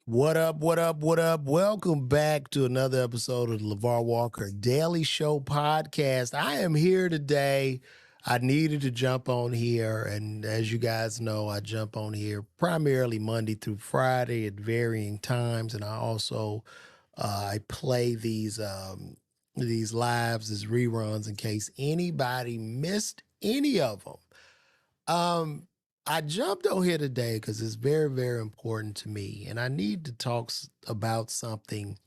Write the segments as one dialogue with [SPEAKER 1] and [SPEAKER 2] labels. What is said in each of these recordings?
[SPEAKER 1] What up, what up, what up? Welcome back to another episode of the LeVar Walker Daily Show podcast. I am here today. I needed to jump on here, and as you guys know, I jump on here primarily Monday through Friday at varying times, and I also I play these lives as reruns in case anybody missed any of them. I jumped on here today because it's very, very important to me, and I need to talk about something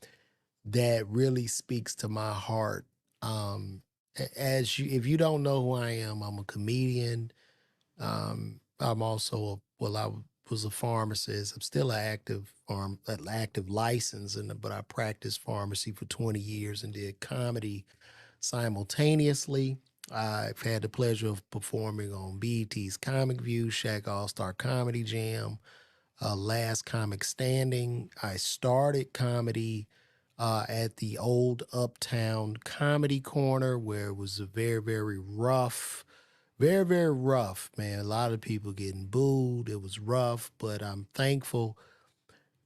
[SPEAKER 1] that really speaks to my heart. If you don't know who I am, I'm a comedian. I'm also I was a pharmacist. I'm still an active license, but I practiced pharmacy for 20 years and did comedy simultaneously. I've had the pleasure of performing on BET's Comic View, Shaq All-Star Comedy Jam, Last Comic Standing. I started comedy at the old Uptown Comedy Corner, where it was a very, very, very rough, man. A lot of people getting booed. It was rough, but I'm thankful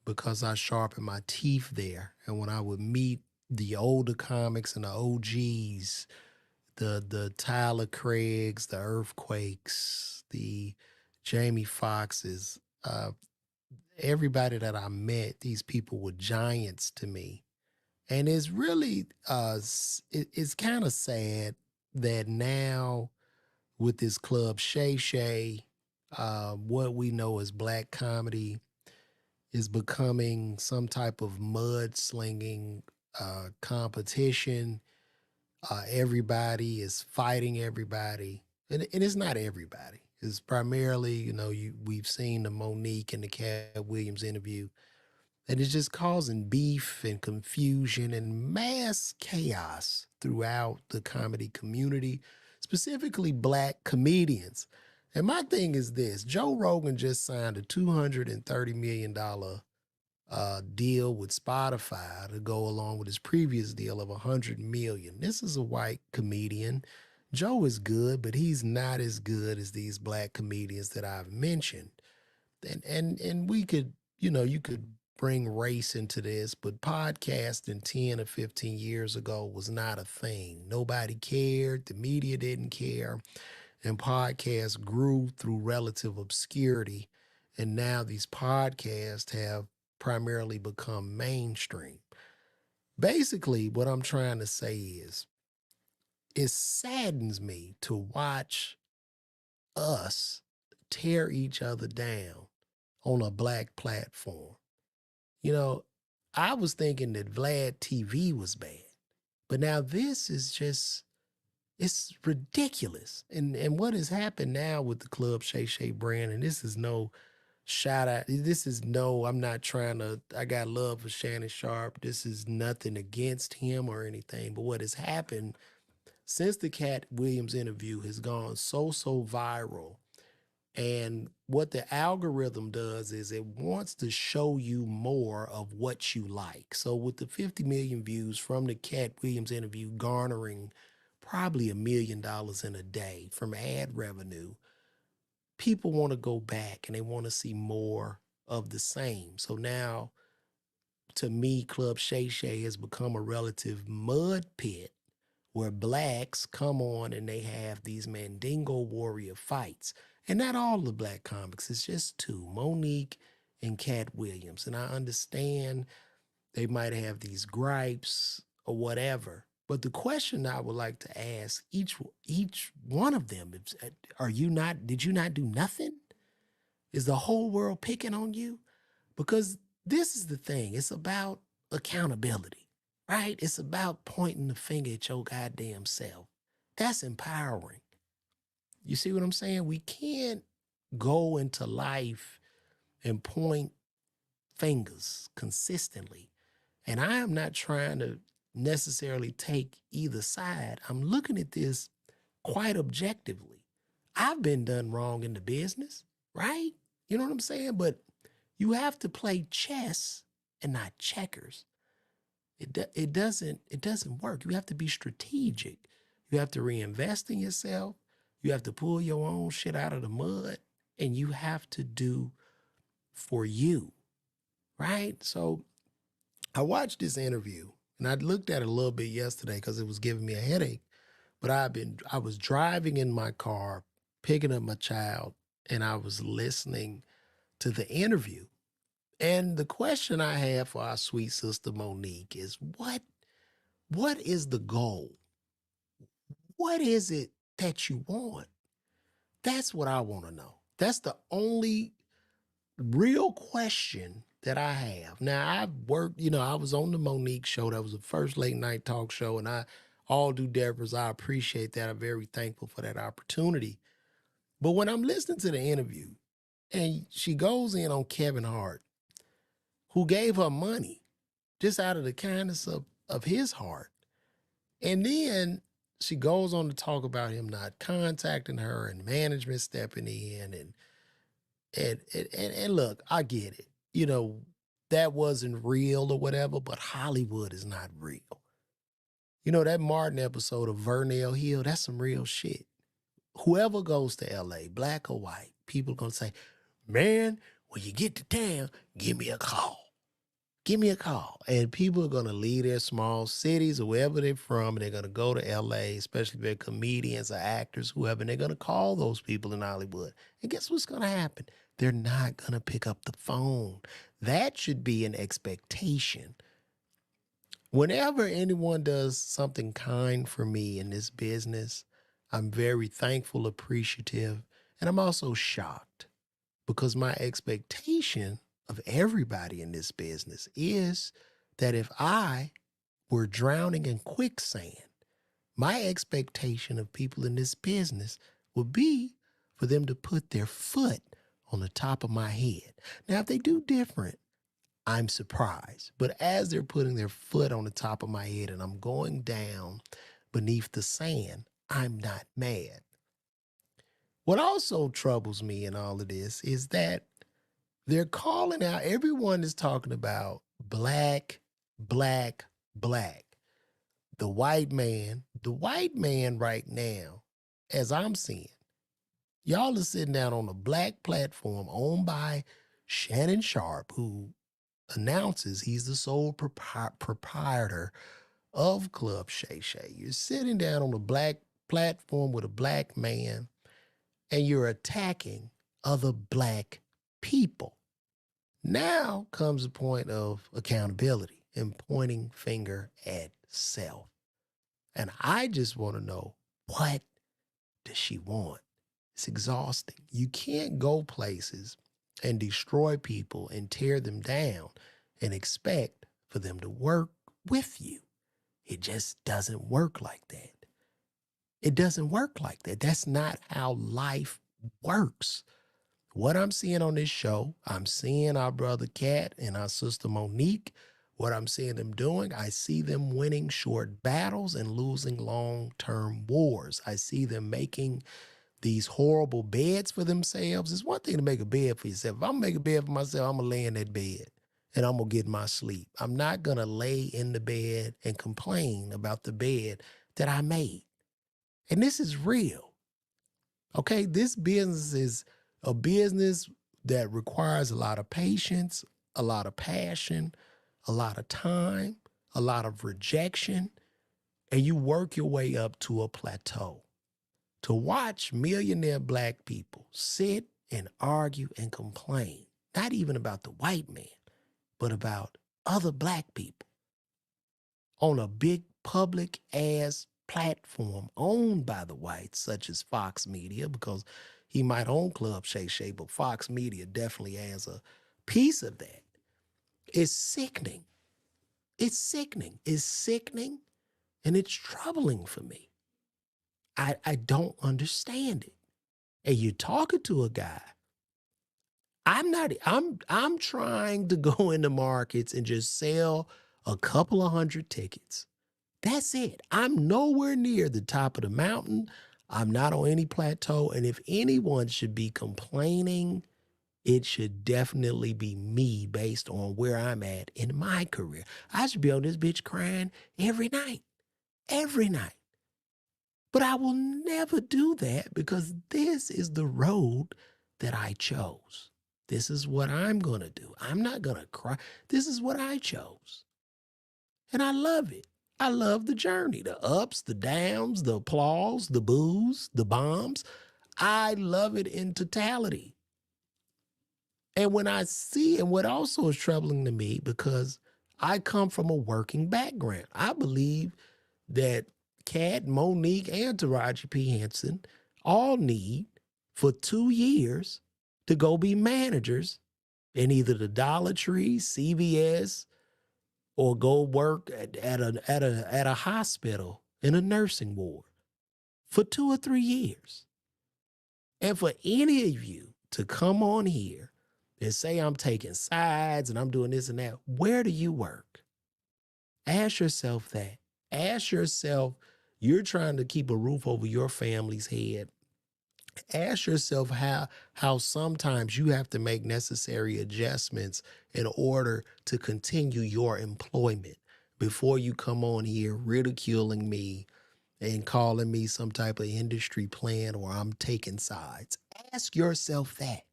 [SPEAKER 1] because I sharpened my teeth there. And when I would meet the older comics and the OGs, the Tyler Craigs, the Earthquakes, the Jamie Foxxes, everybody that I met, these people were giants to me. And it's really it's kind of sad that now with this club Shay Shay, what we know as black comedy is becoming some type of mudslinging competition. Everybody is fighting everybody, and it's not everybody. It's primarily, we've seen the Monique and the Cat Williams interview, and it's just causing beef and confusion and mass chaos throughout the comedy community, specifically black comedians. And my thing is this: Joe Rogan just signed a $230 million deal with Spotify to go along with his previous deal of 100 million. This is a white comedian. Joe is good, but he's not as good as these black comedians that I've mentioned. And we could, you could bring race into this, but podcasting 10 or 15 years ago was not a thing. Nobody cared, the media didn't care, and podcasts grew through relative obscurity. And now these podcasts have primarily become mainstream. Basically, what I'm trying to say is it saddens me to watch us tear each other down on a black platform. You know, I was thinking that Vlad TV was bad, but now this is just it's ridiculous. And what has happened now with the Club Shay Shay brand, and this is no shout out. This is no, I'm not trying to, I got love for Shannon Sharp. This is nothing against him or anything. But what has happened since the Cat Williams interview has gone so viral. And what the algorithm does is it wants to show you more of what you like. So with the 50 million views from the Cat Williams interview garnering probably $1 million in a day from ad revenue, people want to go back and they want to see more of the same. So now, to me, Club Shay Shay has become a relative mud pit where blacks come on and they have these Mandingo warrior fights. And not all the black comics, it's just two, Monique and Cat Williams. And I understand they might have these gripes or whatever. But the question I would like to ask each one of them is, did you not do nothing? Is the whole world picking on you? Because this is the thing. It's about accountability, right? It's about pointing the finger at your goddamn self. That's empowering. You see what I'm saying? We can't go into life and point fingers consistently. And I am not trying to necessarily take either side. I'm looking at this quite objectively. I've been done wrong in the business, right? You know what I'm saying? But you have to play chess and not checkers. It doesn't work. You have to be strategic. You have to reinvest in yourself. You have to pull your own shit out of the mud, and you have to do for you. right? So I watched this interview and I looked at it a little bit yesterday because it was giving me a headache. But I was driving in my car, picking up my child, and I was listening to the interview. And the question I have for our sweet sister Monique is what is the goal? What is it that you want? That's what I want to know. That's the only real question that I have. Now I've worked, I was on the Monique show. That was the first late night talk show. And all due deference, I appreciate that. I'm very thankful for that opportunity. But when I'm listening to the interview and she goes in on Kevin Hart, who gave her money just out of the kindness of his heart. And then she goes on to talk about him not contacting her and management stepping in and look, I get it. That wasn't real or whatever, but Hollywood is not real. That Martin episode of Vernell Hill, that's some real shit. Whoever goes to LA, black or white, people gonna say, man, when you get to town, give me a call. Give me a call. And people are going to leave their small cities or wherever they're from, and they're going to go to LA, especially if they're comedians or actors, whoever, and they're going to call those people in Hollywood. And guess what's going to happen? They're not going to pick up the phone. That should be an expectation. Whenever anyone does something kind for me in this business, I'm very thankful, appreciative, and I'm also shocked because my expectation of everybody in this business is that if I were drowning in quicksand, my expectation of people in this business would be for them to put their foot on the top of my head. Now, if they do different, I'm surprised. But as they're putting their foot on the top of my head and I'm going down beneath the sand, I'm not mad. What also troubles me in all of this is that they're calling out, everyone is talking about black, black, black. The white man right now, as I'm seeing, y'all are sitting down on a black platform owned by Shannon Sharp, who announces he's the sole proprietor of Club Shay Shay. You're sitting down on a black platform with a black man and you're attacking other black people. Now comes the point of accountability and pointing finger at self. And I just want to know, what does she want? It's exhausting. You can't go places and destroy people and tear them down and expect for them to work with you. It just doesn't work like that. It doesn't work like that. That's not how life works. What I'm seeing on this show, I'm seeing our brother Cat and our sister Monique. What I'm seeing them doing, I see them winning short battles and losing long-term wars. I see them making these horrible beds for themselves. It's one thing to make a bed for yourself. If I'm gonna make a bed for myself, I'm gonna lay in that bed and I'm gonna get my sleep. I'm not gonna lay in the bed and complain about the bed that I made. And this is real. Okay, this business is a business that requires a lot of patience, a lot of passion, a lot of time, a lot of rejection, and you work your way up to a plateau. To watch millionaire black people sit and argue and complain, not even about the white man, but about other black people on a big public ass platform owned by the whites, such as Fox Media, because he might own Club Shay Shay, but Fox Media definitely has a piece of that. It's sickening. It's sickening. It's sickening, and it's troubling for me. I don't understand it. And you're talking to a guy. I'm trying to go into markets and just sell a couple of hundred tickets. That's it. I'm nowhere near the top of the mountain. I'm not on any plateau. And if anyone should be complaining, it should definitely be me based on where I'm at in my career. I should be on this bitch crying every night. Every night. But I will never do that because this is the road that I chose. This is what I'm going to do. I'm not going to cry. This is what I chose. And I love it. I love the journey, the ups, the downs, the applause, the boos, the bombs. I love it in totality. And when I see, and what also is troubling to me, because I come from a working background, I believe that Kat, Monique, and Taraji P. Henson all need for 2 years to go be managers in either the Dollar Tree, CVS, or go work at a hospital in a nursing ward for 2 or 3 years. And for any of you to come on here and say I'm taking sides and I'm doing this and that, where do you work? Ask yourself that. Ask yourself, you're trying to keep a roof over your family's head. Ask yourself how sometimes you have to make necessary adjustments in order to continue your employment before you come on here ridiculing me and calling me some type of industry plan or I'm taking sides. Ask yourself that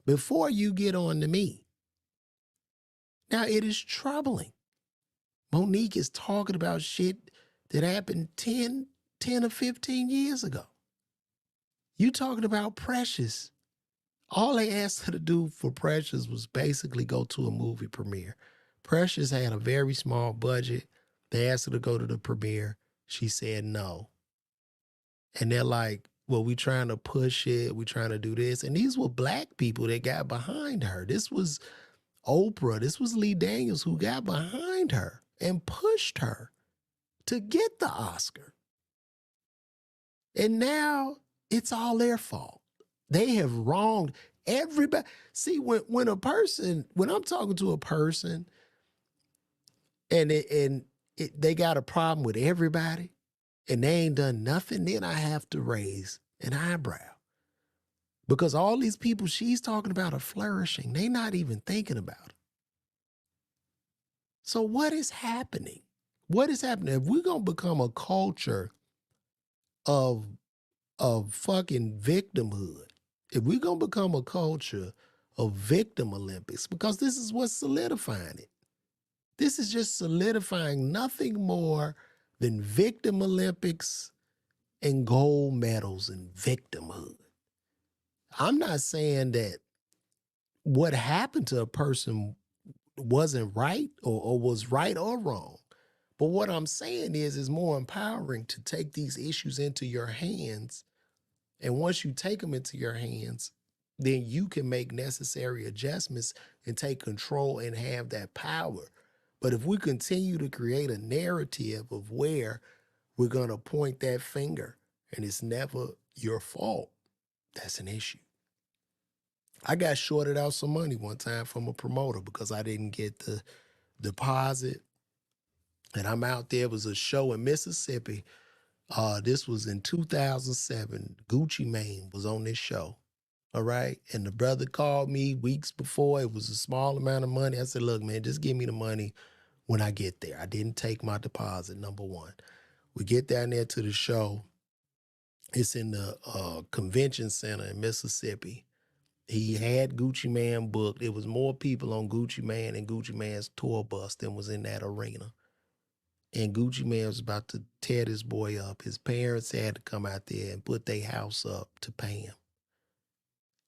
[SPEAKER 1] before you get on to me. Now, it is troubling. Monique is talking about shit that happened 10 or 15 years ago. You talking about Precious. All they asked her to do for Precious was basically go to a movie premiere. Precious had a very small budget. They asked her to go to the premiere. She said no. And they're like, well, we trying to push it. We trying to do this. And these were black people that got behind her. This was Oprah. This was Lee Daniels who got behind her and pushed her to get the Oscar. And now it's all their fault. They have wronged everybody. See, when I'm talking to a person and they got a problem with everybody and they ain't done nothing, then I have to raise an eyebrow. Because all these people she's talking about are flourishing. They not even thinking about it. So what is happening? What is happening? If we're going to become a culture of fucking victimhood, if we're going to become a culture of victim Olympics, because this is what's solidifying it. This is just solidifying nothing more than victim Olympics and gold medals and victimhood. I'm not saying that what happened to a person wasn't right or was right or wrong. But what I'm saying is more empowering to take these issues into your hands. And once you take them into your hands, then you can make necessary adjustments and take control and have that power. But if we continue to create a narrative of where we're going to point that finger and it's never your fault, that's an issue. I got shorted out some money one time from a promoter because I didn't get the deposit. And I'm out there. It was a show in Mississippi. This was in 2007. Gucci Mane was on this show. All right. And the brother called me weeks before. It was a small amount of money. I said, look, man, just give me the money when I get there. I didn't take my deposit, number one. We get down there to the show. It's in the convention center in Mississippi. He had Gucci Mane booked. It was more people on Gucci Mane and Gucci Mane's tour bus than was in that arena. And Gucci Mane was about to tear this boy up. His parents had to come out there and put their house up to pay him.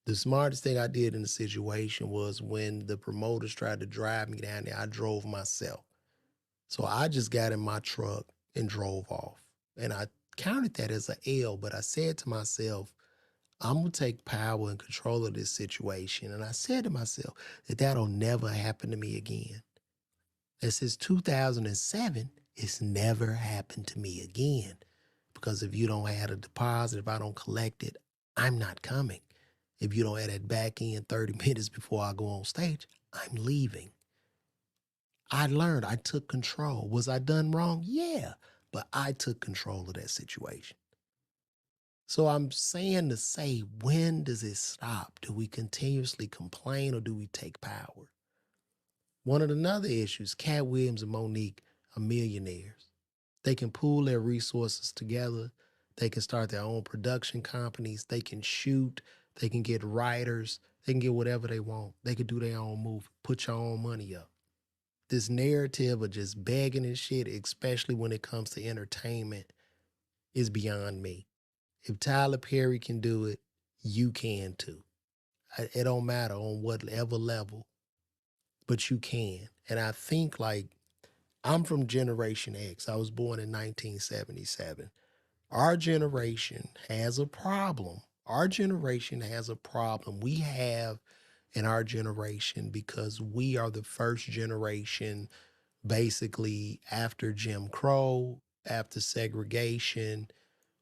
[SPEAKER 1] The smartest thing I did in the situation was when the promoters tried to drive me down there, I drove myself. So I just got in my truck and drove off. And I counted that as an L, but I said to myself, I'm going to take power and control of this situation. And I said to myself that that'll never happen to me again. And since 2007, it's never happened to me again. Because if you don't have a deposit, if I don't collect it, I'm not coming. If you don't have that back end 30 minutes before I go on stage, I'm leaving. I learned, I took control. Was I done wrong? Yeah, but I took control of that situation. So I'm saying to say, when does it stop? Do we continuously complain or do we take power? One of the other issues, Cat Williams and Monique are millionaires. They can pool their resources together. They can start their own production companies. They can shoot. They can get writers. They can get whatever they want. They could do their own movie. Put your own money up. This narrative of just begging and shit, especially when it comes to entertainment, is beyond me. If Tyler Perry can do it, you can too. It don't matter on whatever level, but you can. And I think, like, I'm from Generation X. I was born in 1977. Our generation has a problem. Our generation has a problem. We have in our generation, because we are the first generation basically after Jim Crow, after segregation.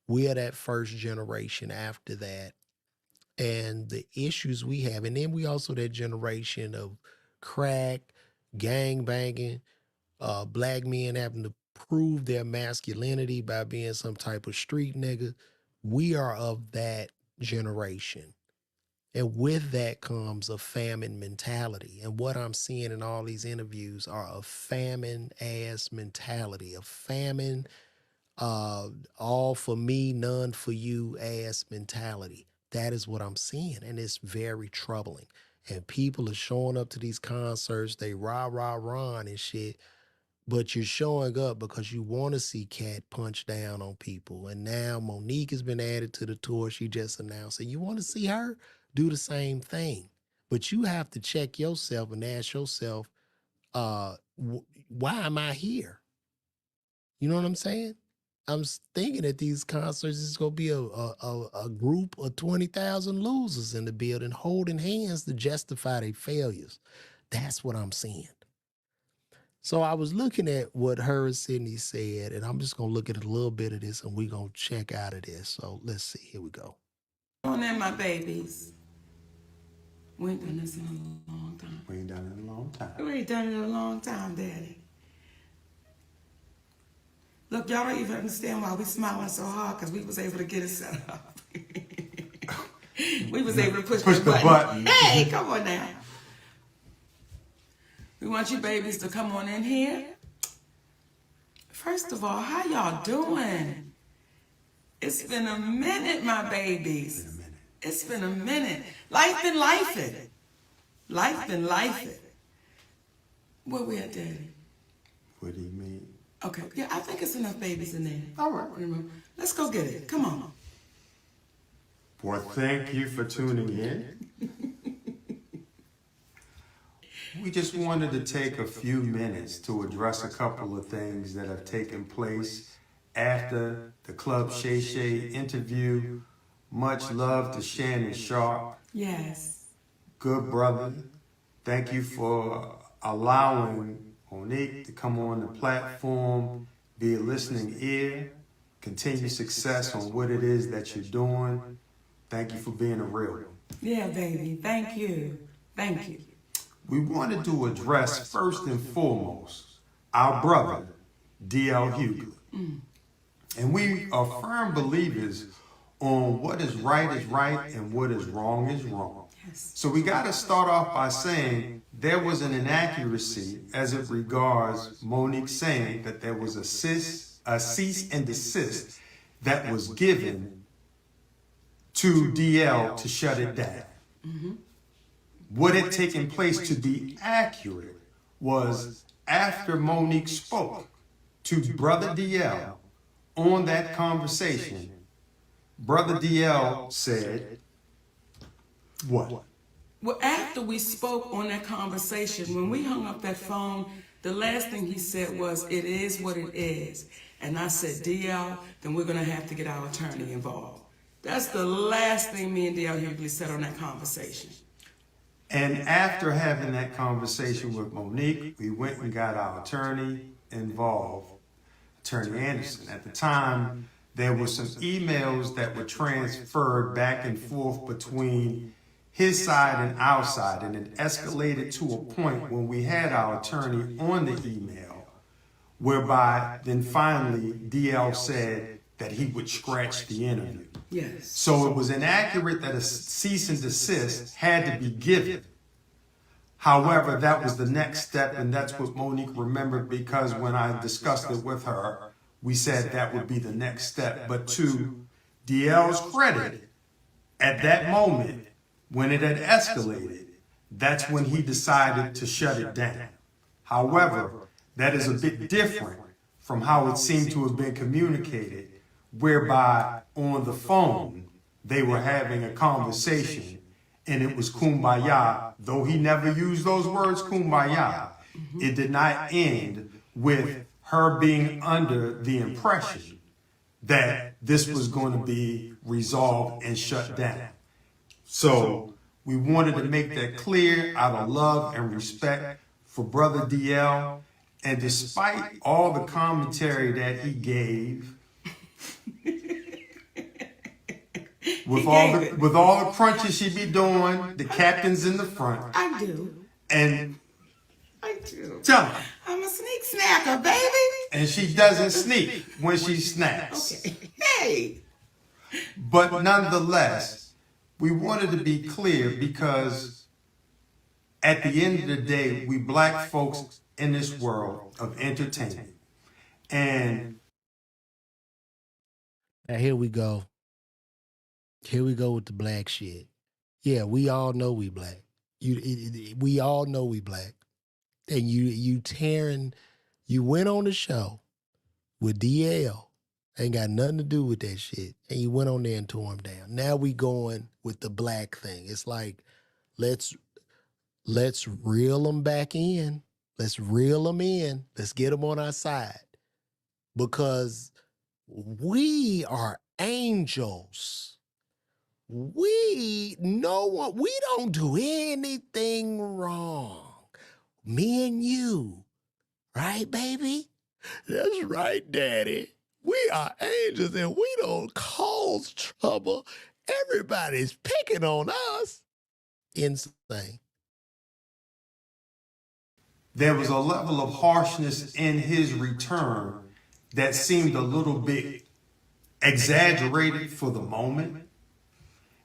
[SPEAKER 1] We are that first generation after that. And the issues we have, and then we also that generation of crack, gang banging, black men having to prove their masculinity by being some type of street nigga. We are of that generation. And with that comes a famine mentality. And what I'm seeing in all these interviews are a famine ass mentality, a famine, all for me, none for you ass mentality. That is what I'm seeing. And it's very troubling. And people are showing up to these concerts, they rah and shit. But you're showing up because you want to see Cat punch down on people. And now Monique has been added to the tour. She just announced it. You want to see her do the same thing. But you have to check yourself and ask yourself, why am I here? You know what I'm saying? I'm thinking at these concerts, it's going to be a group of 20,000 losers in the building holding hands to justify their failures. That's what I'm seeing. So I was looking at what her and Sydney said, and I'm just going to look at a little bit of this, and we're going to check out of this. So let's see. Here we go.
[SPEAKER 2] On in, my babies. We ain't done this in a long time.
[SPEAKER 3] We ain't done it in a long time.
[SPEAKER 2] We ain't done it in a long time, Daddy. Look, y'all don't even understand why we smiling so hard, because we was able to get it set up. We was able to push the button. Hey, come on now. We want you babies to come on in here. First of all, how y'all doing? It's been a minute, my babies. It's been a minute. Life been lifing. Life been lifing. Where we at, Daddy?
[SPEAKER 3] What do you mean?
[SPEAKER 2] Okay, yeah, I think it's enough babies in there.
[SPEAKER 3] All right.
[SPEAKER 2] Let's go get it. Come on.
[SPEAKER 3] Well, thank you for tuning in. We just wanted to take a few minutes to address a couple of things that have taken place after the Club Shay Shay interview. Much love to Shannon Sharp.
[SPEAKER 2] Yes.
[SPEAKER 3] Good brother. Thank you for allowing Monique to come on the platform, be a listening ear, continue success on what it is that you're doing. Thank you for being a real one.
[SPEAKER 2] Yeah, baby. Thank you. Thank you.
[SPEAKER 3] We wanted to address first and foremost our brother, D.L. Hughley. And we are firm believers on what is right and what is wrong.
[SPEAKER 2] Yes.
[SPEAKER 3] So we got to start off by saying there was an inaccuracy as it regards Monique saying that there was a cease and desist that was given to DL to shut it down.
[SPEAKER 2] Mm-hmm.
[SPEAKER 3] What had taken place, to be accurate, was after Monique spoke to Brother DL on that conversation, Brother DL said, what?
[SPEAKER 2] Well, after we spoke on that conversation, when we hung up that phone, the last thing he said was, it is what it is. And I said, DL, then we're going to have to get our attorney involved. That's the last thing me and DL Hughley said on that conversation.
[SPEAKER 3] And after having that conversation with Monique, we went and got our attorney involved, Attorney Anderson. At the time, there were some emails that were transferred back and forth between his side and our side, and it escalated to a point when we had our attorney on the email, whereby then finally DL said that he would scratch the interview.
[SPEAKER 2] Yes.
[SPEAKER 3] So it was inaccurate that a cease and desist had to be given. However, that was the next step, and that's what Monique remembered, because when I discussed it with her, we said that would be the next step. But to DL's credit, at that moment, When it had escalated, that's when he decided to shut it down. However, that is a bit different from how it seemed to have been communicated, whereby on the phone they were having a conversation and it was kumbaya. Though he never used those words, kumbaya, it did not end with her being under the impression that this was going to be resolved and shut down. So we wanted to make that clear out of love and respect for Brother DL. And despite all the commentary that he gave, with all the crunches she be doing, the captain's in the front.
[SPEAKER 2] I do.
[SPEAKER 3] And
[SPEAKER 2] I do.
[SPEAKER 3] tell her.
[SPEAKER 2] I'm a sneak snacker, baby.
[SPEAKER 3] And she doesn't sneak when she snacks.
[SPEAKER 2] Okay. Hey.
[SPEAKER 3] But nonetheless, we wanted to be clear because at the end of the day, we black folks in this world of entertainment. And
[SPEAKER 1] now here we go. Here we go with the black shit. Yeah, we all know we black. We all know we black. And you went on the show with DL. Ain't got nothing to do with that shit. And you went on there and tore him down. Now we going with the black thing. It's like, let's reel them back in. Let's reel them in. Let's get them on our side. Because we are angels. We don't do anything wrong. Me and you. Right, baby? That's right, Daddy. We are angels and we don't cause trouble. Everybody's picking on us. Insane.
[SPEAKER 3] there was a level of harshness in his return that seemed a little bit exaggerated for the moment.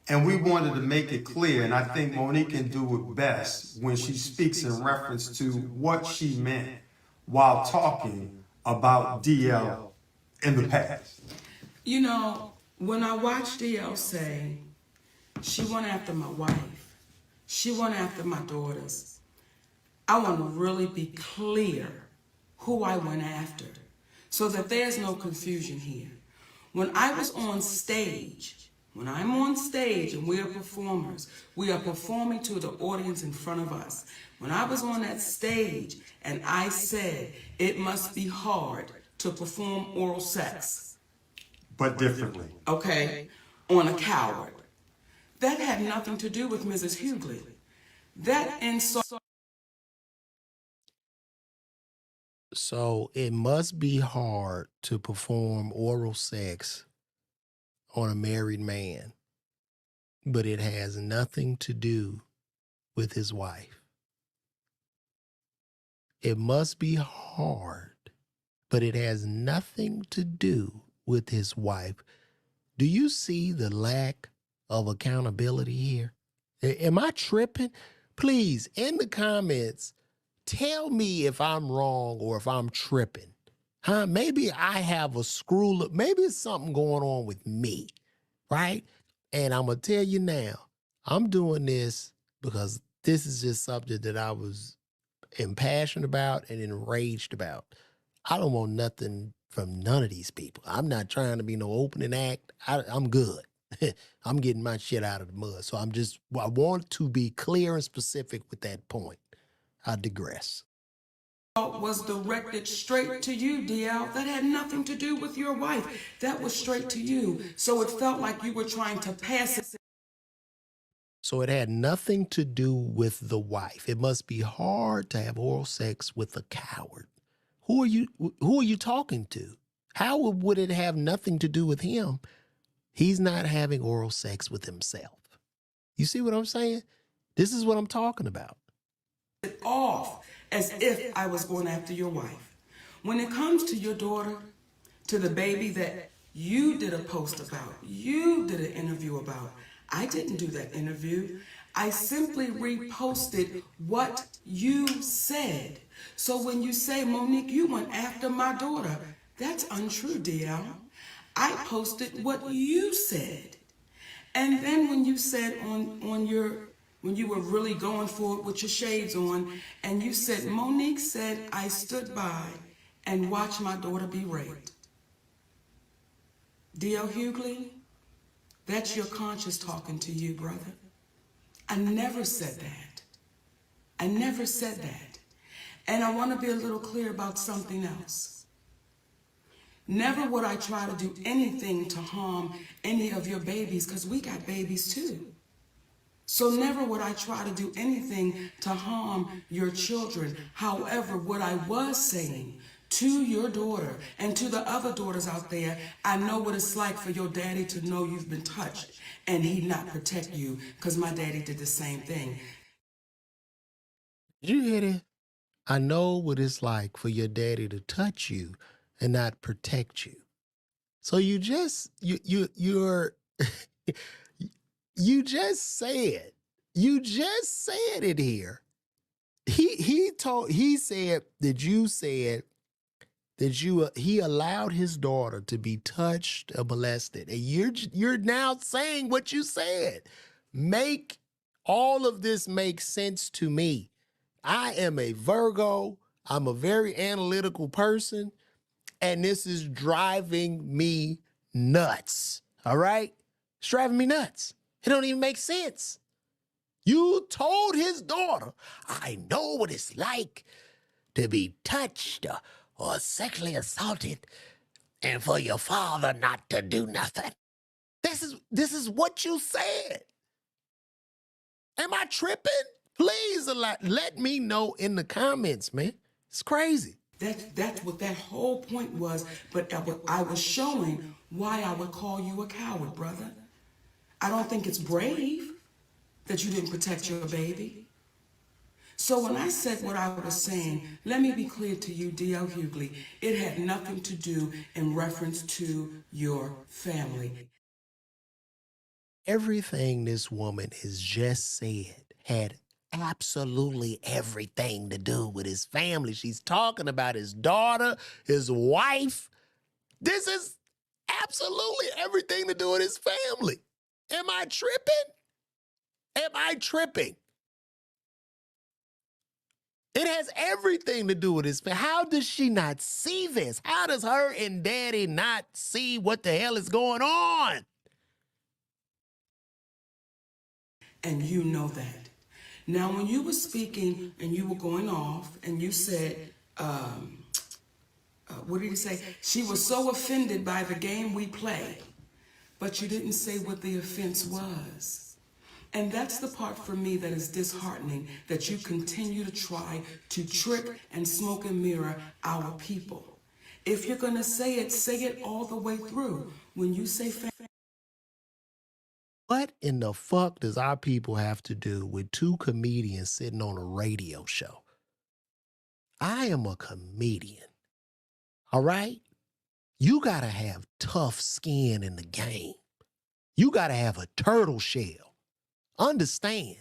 [SPEAKER 3] And we wanted to make it clear, and I think Monique can do it best when she speaks in reference to what she meant while talking about DL in the past.
[SPEAKER 2] You know, when I watched DL say, she went after my wife, she went after my daughters, I want to really be clear who I went after so that there's no confusion here. When I was on stage, when I'm on stage and we are performers, we are performing to the audience in front of us. When I was on that stage and I said it must be hard to perform oral sex.
[SPEAKER 3] But differently.
[SPEAKER 2] Okay, on a coward. That had nothing to do with Mrs. Hughley. That insult.
[SPEAKER 1] So it must be hard to perform oral sex on a married man, but it has nothing to do with his wife. It must be hard, but it has nothing to do with his wife. Do you see the lack of accountability here? Am I tripping? Please, in the comments, tell me if I'm wrong or if I'm tripping. Huh? Maybe I have a screw up. Maybe it's something going on with me, right? And I'm going to tell you now, I'm doing this because this is just something that I was impassioned about and enraged about. I don't want nothing from none of these people. I'm not trying to be no opening act. I'm good. I'm getting my shit out of the mud. So I want to be clear and specific with that point. I digress.
[SPEAKER 2] Was directed straight to you, DL. That had nothing to do with your wife. That was straight to you. So it felt like you were trying to pass it.
[SPEAKER 1] So it had nothing to do with the wife. It must be hard to have oral sex with a coward. Who are you talking to? How would it have nothing to do with him? He's not having oral sex with himself. You see what I'm saying? This is what I'm talking about.
[SPEAKER 2] Off as if I was going after your wife. When it comes to your daughter, to the baby that you did a post about, you did an interview about, I didn't do that interview. I simply reposted what you said. So when you say, Monique, you went after my daughter, that's untrue, DL. I posted what you said. And then when you said when you were really going for it with your shades on, and you said, Monique said, I stood by and watched my daughter be raped. D.L. Hughley, that's your conscience talking to you, brother. I never said that. I never said that. And I want to be a little clear about something else. Never would I try to do anything to harm any of your babies, because we got babies too. So never would I try to do anything to harm your children. However, what I was saying to your daughter and to the other daughters out there, I know what it's like for your daddy to know you've been touched and he not protect you, because my daddy did the same thing.
[SPEAKER 1] Did you hear that? I know what it's like for your daddy to touch you and not protect you. So you just you just said it here. He said that you said that he allowed his daughter to be touched or molested, and you're now saying what you said. Make all of this make sense to me. I am a Virgo. I'm a very analytical person, and this is driving me nuts. All right? It's driving me nuts. It don't even make sense. You told his daughter, I know what it's like to be touched or sexually assaulted, and for your father not to do nothing. This is what you said. Am I tripping? Please let me know in the comments, man. It's crazy.
[SPEAKER 2] That's what that whole point was. But I was showing why I would call you a coward, brother. I don't think it's brave that you didn't protect your baby. So when I said what I was saying, let me be clear to you, D.L. Hughley, it had nothing to do in reference to your family.
[SPEAKER 1] Everything this woman has just said had absolutely everything to do with his family. She's talking about his daughter, his wife. This is absolutely everything to do with his family. Am I tripping? Am I tripping? It has everything to do with his family. How does she not see this? How does her and daddy not see what the hell is going on?
[SPEAKER 2] And you know that. Now, when you were speaking and you were going off and you said, what did you say? She was so offended by the game we play, but you didn't say what the offense was. And that's the part for me that is disheartening, that you continue to try to trick and smoke and mirror our people. If you're going to say it all the way through. When you say
[SPEAKER 1] what in the fuck does our people have to do with two comedians sitting on a radio show? I am a comedian. All right? You got to have tough skin in the game. You got to have a turtle shell. Understand.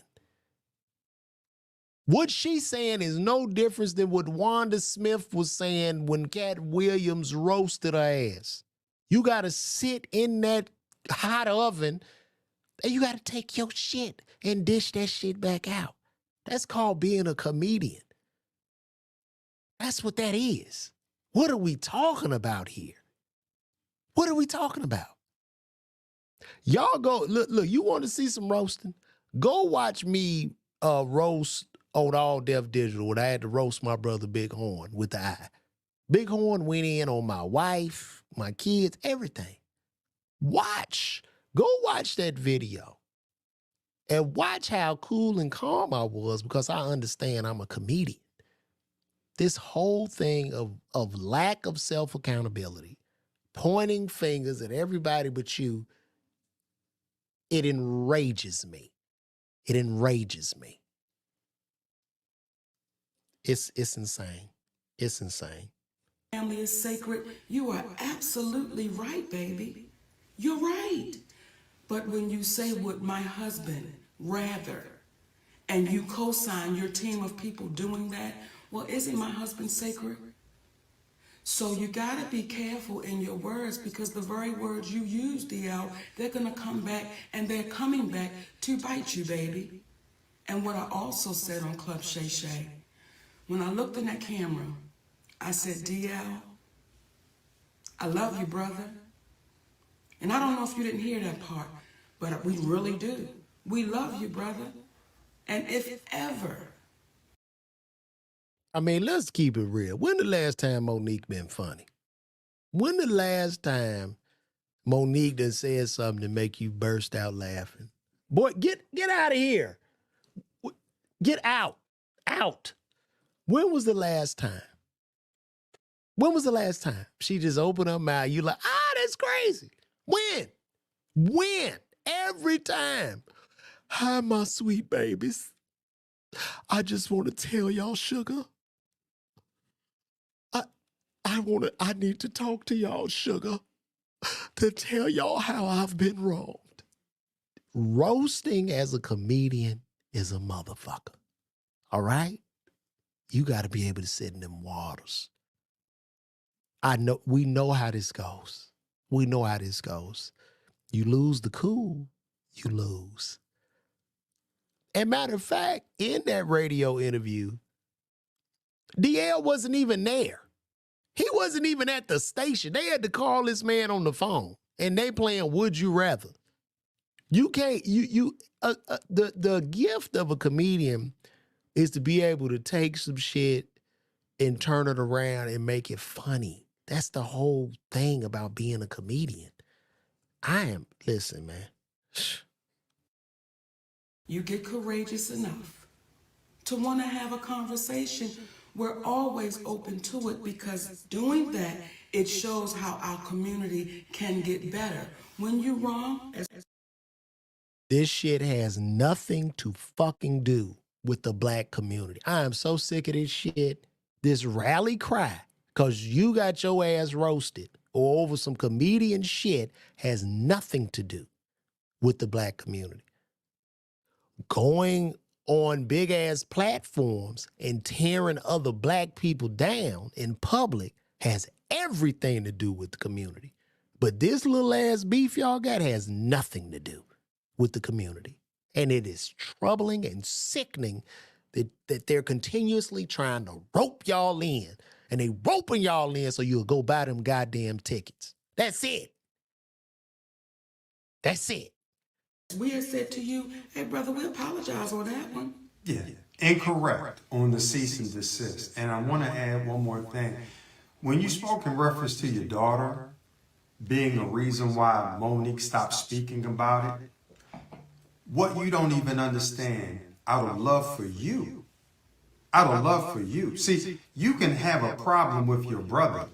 [SPEAKER 1] What she's saying is no difference than what Wanda Smith was saying when Cat Williams roasted her ass. You got to sit in that hot oven and you got to take your shit and dish that shit back out. That's called being a comedian. That's what that is. What are we talking about here? What are we talking about? Y'all go, look, you want to see some roasting? Go watch me roast on All Deaf Digital when I had to roast my brother Big Horn with the eye. Big Horn went in on my wife, my kids, everything. Go watch that video and watch how cool and calm I was, because I understand I'm a comedian. This whole thing of lack of self-accountability, pointing fingers at everybody but you, it enrages me. It enrages me. It's insane. It's insane.
[SPEAKER 2] Family is sacred. You are absolutely right, baby. You're right. But when you say would my husband rather, and you co-sign your team of people doing that, well, isn't my husband sacred? So you gotta be careful in your words, because the very words you use, DL, they're gonna come back, and they're coming back to bite you, baby. And what I also said on Club Shay Shay, when I looked in that camera, I said, DL, I love you, brother. And I don't know if you didn't hear that part, but we really do. We love you, brother. And if ever,
[SPEAKER 1] I mean, let's keep it real. When the last time Monique been funny? When the last time Monique done said something to make you burst out laughing? Boy, get out of here. Get out. Out. When was the last time? When was the last time she just opened her mouth? You like, that's crazy. When? When? Every time. Hi, my sweet babies. I just want to tell y'all, sugar. I need to talk to y'all, sugar, to tell y'all how I've been wronged. Roasting as a comedian is a motherfucker. All right? You got to be able to sit in them waters. We know how this goes. We know how this goes. You lose the cool, you lose. And matter of fact, in that radio interview, DL wasn't even there. He wasn't even at the station. They had to call this man on the phone, and they playing Would You Rather. You can't, the gift of a comedian is to be able to take some shit and turn it around and make it funny. That's the whole thing about being a comedian. Listen, man.
[SPEAKER 2] you get courageous enough to want to have a conversation, we're always open to it, because doing that, it shows how our community can get better. When you're wrong,
[SPEAKER 1] This shit has nothing to fucking do with the black community. I am so sick of this shit. This rally cry, because you got your ass roasted or over some comedian shit, has nothing to do with the black community. Going on big ass platforms and tearing other black people down in public has everything to do with the community. But this little ass beef y'all got has nothing to do with the community. And it is troubling and sickening that they're continuously trying to rope y'all in. And they roping y'all in so you'll go buy them goddamn tickets. That's it. That's it.
[SPEAKER 2] we had said to you, hey, brother, we apologize on that one.
[SPEAKER 3] Yeah, incorrect on the cease and desist. And I want to add one more thing. When you spoke in reference to your daughter being a reason why Monique stopped speaking about it, what you don't even understand, out of love for you, See, you can have a problem with your brother,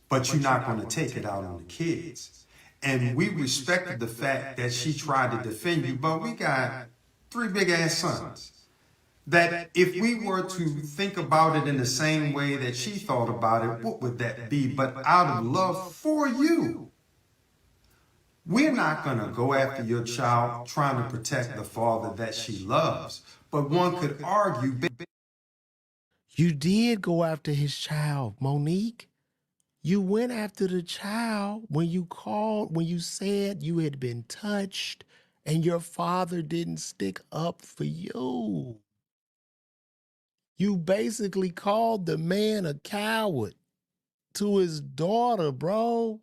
[SPEAKER 3] but you're not going to take it out on the kids. And we respected the fact that she tried to defend you, but we got 3 big ass sons. That if we were to think about it in the same way that she thought about it, what would that be? But out of love for you, we're not going to go after your child trying to protect the father that she loves. But one could argue.
[SPEAKER 1] You did go after his child, Monique. You went after the child when you said you had been touched and your father didn't stick up for you. You basically called the man a coward to his daughter, bro.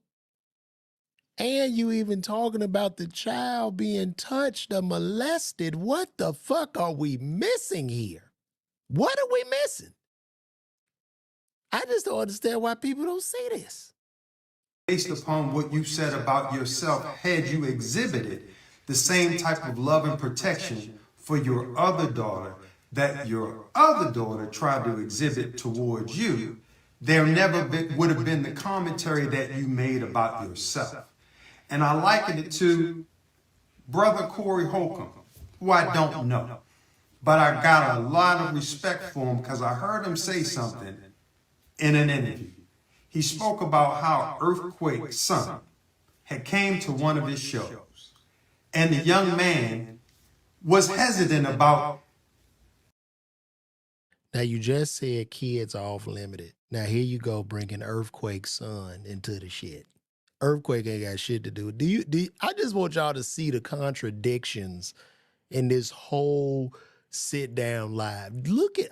[SPEAKER 1] And you even talking about the child being touched or molested. What the fuck are we missing here? What are we missing? I just don't understand why people don't see this.
[SPEAKER 3] Based upon what you said about yourself, had you exhibited the same type of love and protection for your other daughter that your other daughter tried to exhibit towards you, there never would have been the commentary that you made about yourself. And I liken it to Brother Corey Holcomb, who I don't know, but I got a lot of respect for him because I heard him say something in an interview. He spoke about how Earthquake's son had came to one of his shows, and the young man was hesitant about.
[SPEAKER 1] Now you just said kids are off limited. Now here you go bringing Earthquake son into the shit. Earthquake ain't got shit to do. I just want y'all to see the contradictions in this whole sit down live.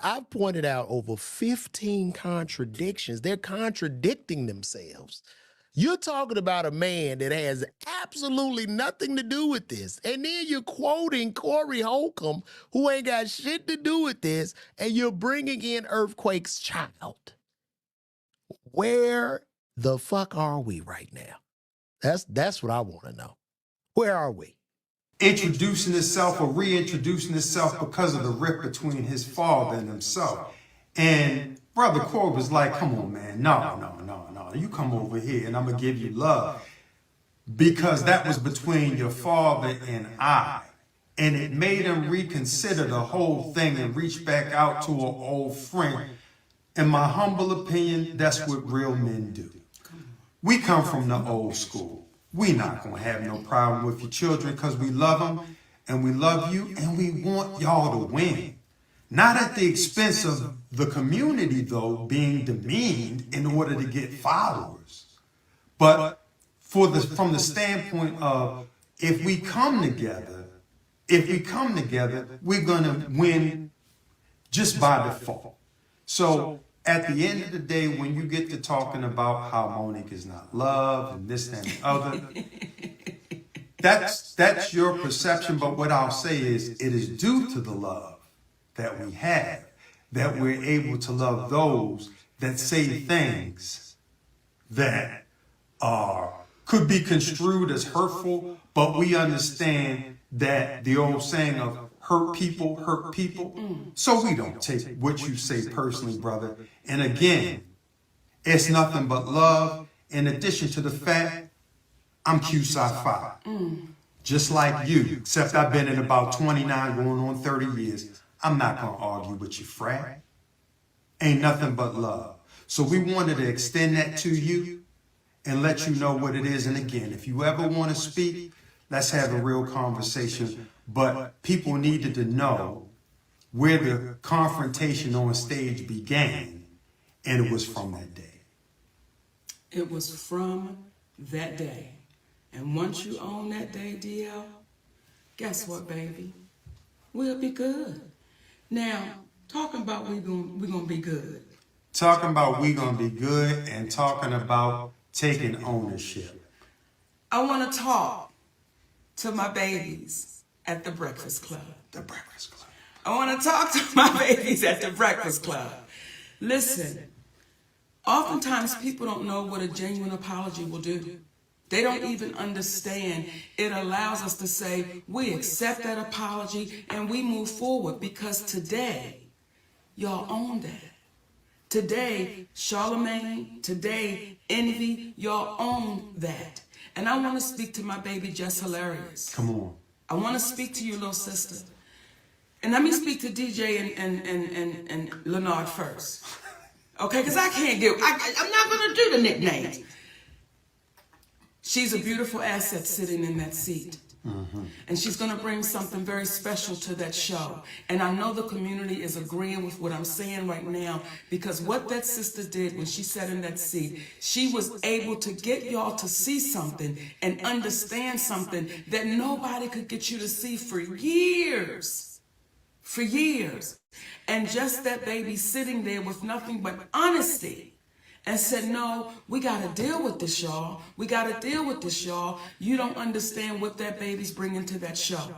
[SPEAKER 1] I've pointed out over 15 contradictions. They're contradicting themselves. You're talking about a man that has absolutely nothing to do with this. And then you're quoting Corey Holcomb, who ain't got shit to do with this, and you're bringing in Earthquake's child. Where the fuck are we right now? That's what I want to know. Where are we?
[SPEAKER 3] Introducing itself or reintroducing itself because of the rift between his father and himself. And Brother Corey was like, come on, man, no. You come over here and I'm going to give you love. Because that was between your father and I. And it made him reconsider the whole thing and reach back out to an old friend. In my humble opinion, that's what real men do. We come from the old school. We not going to have no problem with your children because we love them and we love you and we want y'all to win. Not at the expense of the community, though, being demeaned in order to get followers. But from the standpoint of if we come together, we're going to win just by default. So at the end of the day, when you get to talking about how Monique is not loved and this and the other, that's your perception. But what I'll say is it is due to the love that we have that we're able to love those that say things that could be construed as hurtful, but we understand that the old saying of hurt people. So we don't take what you say personally, brother. And again, it's nothing but love. In addition to the fact, I'm Q-Sci-Fi. Just like you, except I've been in about 29 going on 30 years. I'm not going to argue with you, frat. Ain't nothing but love. So we wanted to extend that to you and let you know what it is. And again, if you ever want to speak, let's have a real conversation. But people needed to know where the confrontation on stage began, and it was from that day.
[SPEAKER 2] It was from that day. And once you own that day, DL, guess what, baby? We'll be good. Now, talking about we're gonna be good.
[SPEAKER 3] Talking about we gonna be good and talking about taking ownership.
[SPEAKER 2] I want to talk to my babies at the Breakfast Club.
[SPEAKER 3] The Breakfast Club.
[SPEAKER 2] I want to talk to my babies at the Breakfast Club. Listen, oftentimes people don't know what a genuine apology will do. They don't even understand. It allows us to say, we accept that apology and we move forward because today, y'all own that. Today, Charlemagne, today, Envy, y'all own that. And I want to speak to my baby, Just Hilarious.
[SPEAKER 3] Come on.
[SPEAKER 2] I want to speak to your little sister. And let me speak to DJ and Leonard first. Okay, because I can't I'm not going to do the nicknames. She's a beautiful asset sitting in that seat. Mm-hmm. And she's going to bring something very special to that show. And I know the community is agreeing with what I'm saying right now, because what that sister did when she sat in that seat, she was able to get y'all to see something and understand something that nobody could get you to see for years. For years. And just that baby sitting there with nothing but honesty. And said, no, we got to deal with this, y'all. We got to deal with this, y'all. You don't understand what that baby's bringing to that show.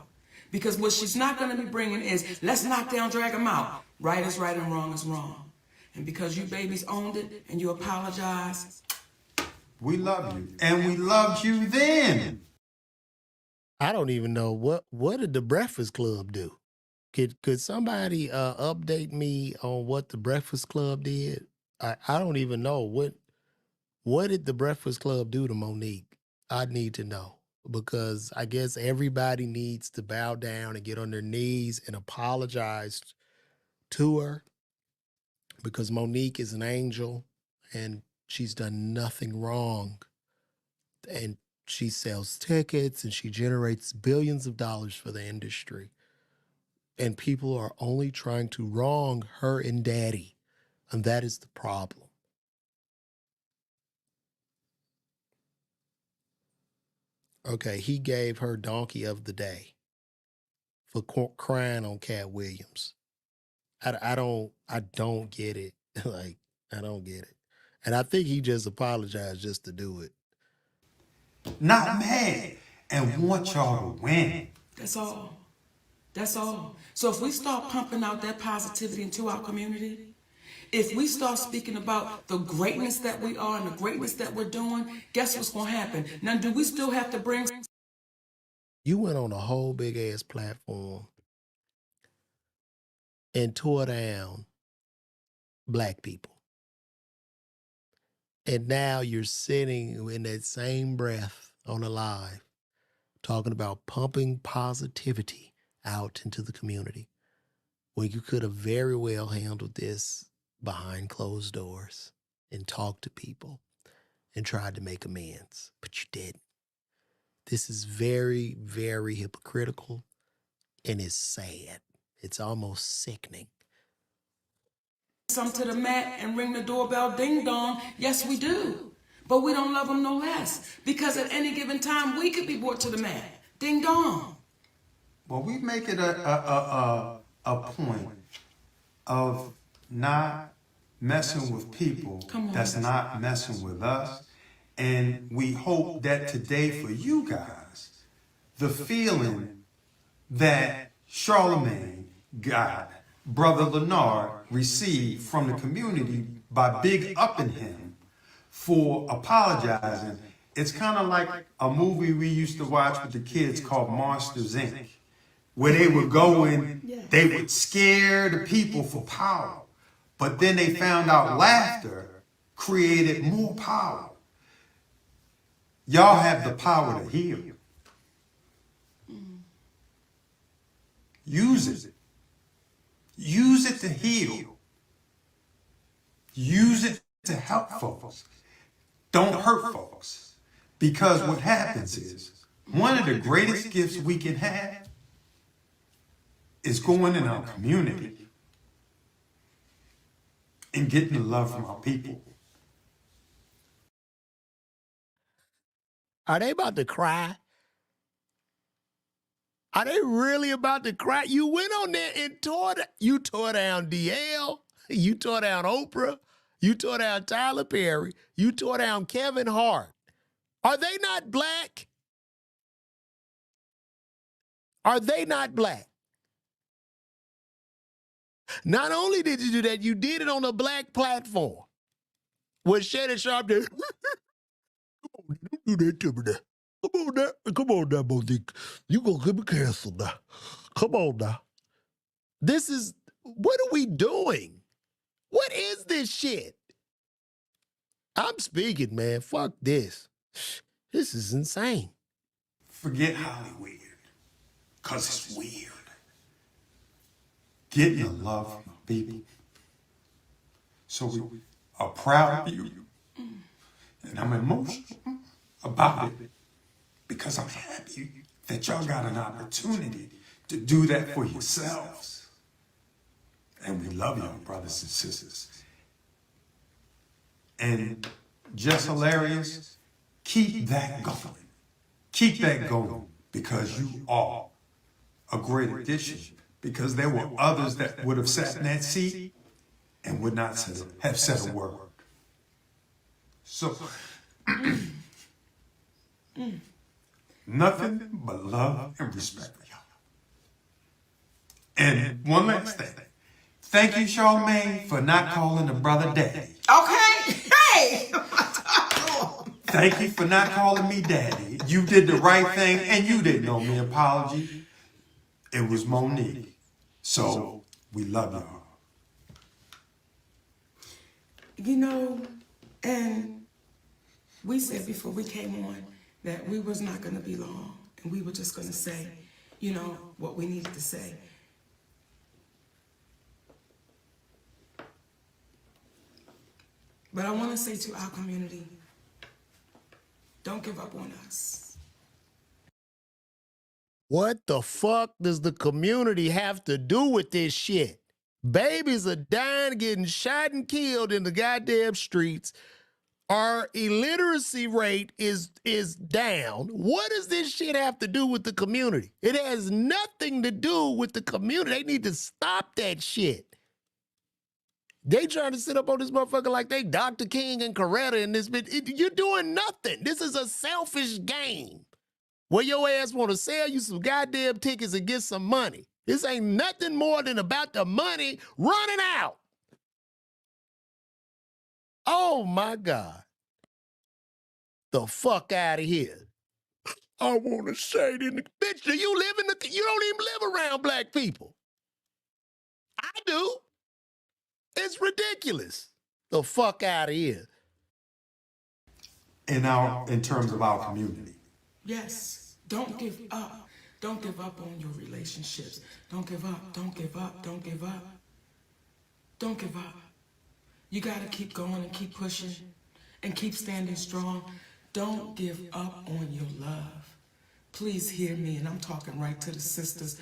[SPEAKER 2] Because what she's not going to be bringing is, let's knock down, drag them out. Right is right and wrong is wrong. And because you babies owned it and you apologize.
[SPEAKER 3] We love you. And we loved you then.
[SPEAKER 1] I don't even know what did the Breakfast Club do? Could somebody update me on what the Breakfast Club did? I don't even know what did the Breakfast Club do to Monique? I need to know, because I guess everybody needs to bow down and get on their knees and apologize to her, because Monique is an angel and she's done nothing wrong. And she sells tickets and she generates billions of dollars for the industry. And people are only trying to wrong her and daddy. And that is the problem. Okay, he gave her donkey of the day for crying on Cat Williams. I don't get it. Like, I don't get it. And I think he just apologized just to do it.
[SPEAKER 3] Not mad, and want y'all to win.
[SPEAKER 2] That's all. That's all. So if we start pumping out that positivity into our community, if we start speaking about the greatness that we are and the greatness that we're doing, guess what's going to happen? Now, do we still have to bring...
[SPEAKER 1] You went on a whole big ass platform and tore down black people. And now you're sitting in that same breath on a live talking about pumping positivity out into the community when you could have very well handled this behind closed doors and talked to people and tried to make amends, but you didn't. This is very, very hypocritical, and it's sad. It's almost sickening.
[SPEAKER 2] Some to the mat and ring the doorbell, ding dong. Yes, we do. But we don't love them no less, because at any given time we could be brought to the mat, ding dong.
[SPEAKER 3] Well, we make it a point of not messing with people that's not messing with us. And we hope that today for you guys, the feeling that Charlemagne got, Brother Leonard received from the community by big upping him for apologizing. It's kind of like a movie we used to watch with the kids called Monsters, Inc., where they would go in, they would scare the people for power. But then they found out laughter created more power. Y'all have the power to heal. Use it. Use it to heal. Use it to help folks. Don't hurt folks. Because what happens is, one of the greatest gifts we can have is going in our community and getting the love from our people.
[SPEAKER 1] Are they about to cry? Are they really about to cry? You went on there and tore down DL, you tore down Oprah, you tore down Tyler Perry, you tore down Kevin Hart. Are they not black? Are they not black? Not only did you do that, you did it on a black platform. With Shannon Sharp there. Don't do that to me now. Come on now, Monique. You gonna get me canceled now. Come on now. What are we doing? What is this shit? I'm speaking, man. Fuck this. This is insane.
[SPEAKER 3] Forget Hollywood, because it's weird. Getting the love from people. So we are proud of you. And I'm emotional about it because I'm happy that y'all got an opportunity to do that for yourselves. And we love y'all, brothers and sisters. And just hilarious, keep that going. Keep that going, because you are a great addition. Because there were others that would have sat in that seat and would not have said a word. So, nothing but love and respect for y'all. And one last thing. Thank you, Charlemagne, for not calling the brother daddy.
[SPEAKER 2] Okay, hey!
[SPEAKER 3] Thank you for not calling me daddy. You did the right thing, and you didn't owe me an apology. It was Monique. So, we love y'all.
[SPEAKER 2] You know, and we said before we came on that we was not going to be long, and we were just going to say, you know, what we needed to say. But I want to say to our community, don't give up on us.
[SPEAKER 1] What the fuck does the community have to do with this shit? Babies are dying, getting shot and killed in the goddamn streets. Our illiteracy rate is down. What does this shit have to do with the community? It has nothing to do with the community. They need to stop that shit. They trying to sit up on this motherfucker like they Dr. King and Coretta in this bitch. You're doing nothing. This is a selfish game where your ass want to sell you some goddamn tickets and get some money. This ain't nothing more than about the money running out. Oh my God. The fuck out of here. I want to say it in the bitch, do you live in the you don't even live around black people. I do. It's ridiculous. The fuck out of here.
[SPEAKER 3] In terms of our community.
[SPEAKER 2] Yes. Don't give up. Don't give up on your relationships. Don't give up. Don't give up. Don't give up. Don't give up. You got to keep going and keep pushing and keep standing strong. Don't give up on your love. Please hear me, and I'm talking right to the sisters.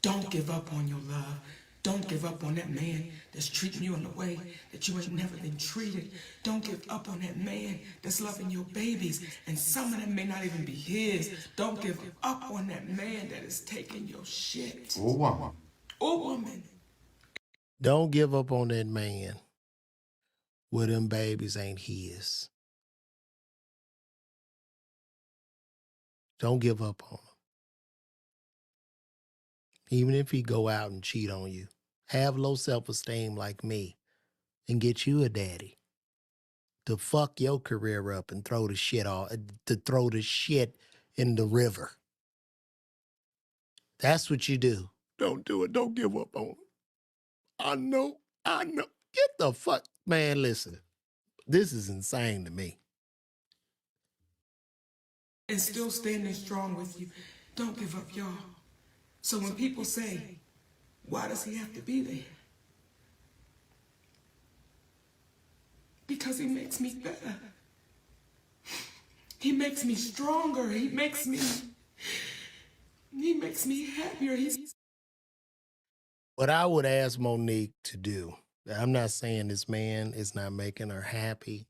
[SPEAKER 2] Don't give up on your love. Don't give up on that man that's treating you in a way that you ain't never been treated. Don't give up on that man that's loving your babies, and some of them may not even be his. Don't give up on that man that is taking your shit.
[SPEAKER 3] Or woman.
[SPEAKER 2] Or woman.
[SPEAKER 1] Don't give up on that man where them babies ain't his. Don't give up on him. Even if he go out and cheat on you. Have low self-esteem like me and get you a daddy to fuck your career up and throw the shit in the river. That's what you do. Don't do it. Don't give up on him. I know. Get the fuck. Man, listen. This is insane to me.
[SPEAKER 2] And still standing strong with you. Don't give up, y'all. So when people say, why does he have to be there? Because he makes me better. He makes me stronger. He makes me happier.
[SPEAKER 1] What I would ask Monique to do, I'm not saying this man is not making her happy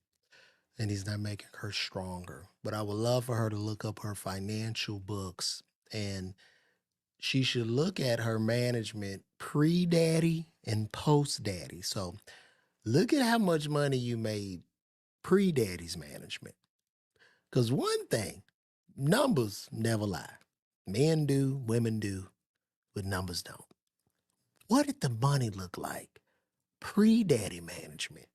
[SPEAKER 1] and he's not making her stronger, but I would love for her to look up her financial books, and she should look at her management pre-daddy and post-daddy. So look at how much money you made pre-daddy's management. Because one thing, numbers never lie. Men do, women do, but numbers don't. What did the money look like pre-daddy management?